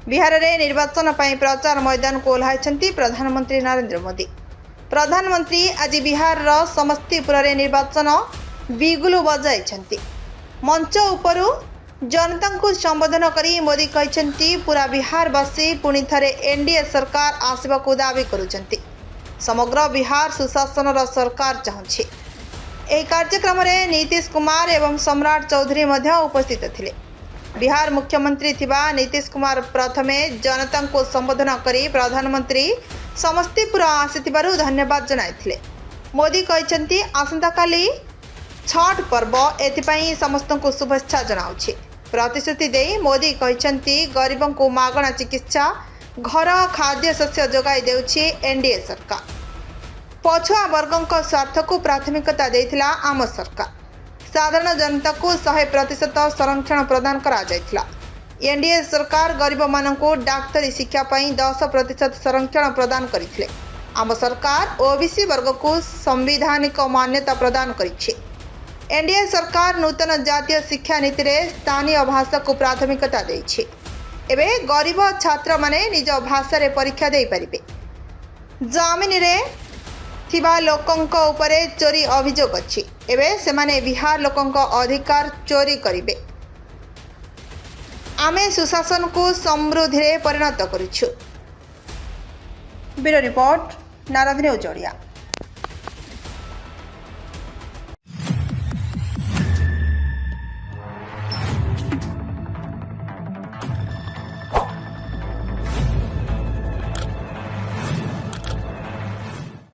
बिहार में निर्वाचन पर प्रचार मैदान को ओह्लाइछन्ति प्रधानमंत्री नरेंद्र मोदी। प्रधानमंत्री आज बिहार समस्तीपुर में निर्वाचन बिगुल बजाइछन्ति। मंच उपरु जनता को संबोधन करी मोदी कहते पूरा बिहारवासी पुणी थरे एनडीए सरकार आसबाकू दावी करुछन्ति। समग्र बिहार सुशासन सरकार चाहूछि। एही कार्यक्रम में नीतीश कुमार एवं सम्राट चौधरी मध्य उपस्थित थिले। बिहार मुख्यमंत्री थिबा नीतीश कुमार प्रथमे जनता को संबोधन करी प्रधानमंत्री समस्तीपुर आसिथिबारु धन्यवाद जनाइथिले। मोदी कहते आसंता काली छठ पर्व एथिपाई समस्त को शुभेच्छा जनाउछि। प्रतिश्रुति देई मोदी कहते गरीबों को मागणा चिकित्सा घर खाद्य शस्य जोगाई देउछि एनडीए सरकार। पछुआ वर्गों स्वार्थ को प्राथमिकता देथिला आम सरकार। साधारण जनता को 100% संरक्षण प्रदान करा जायथिला। एनडीए सरकार गरीब मानक डाक्तरी शिक्षा पर 10% संरक्षण प्रदान करथिले। आम सरकार ओबीसी वर्ग को संवैधानिक मान्यता प्रदान करिछि। एनडीए सरकार नूतन जातीय शिक्षा नीति रे स्थानीय भाषा को प्राथमिकता देछि। एबे गरीब छात्र माने निज भाषा रे परीक्षा दे परिबे। जमीन रे थिबा लोकंक उपरे चोरी अभियोग अछि। एबे सेमाने बिहार लोकंक अधिकार चोरी करिबे। आमे सुशासन को समृद्धि रे परिणत करिछु। Bureau report Narad news Odia.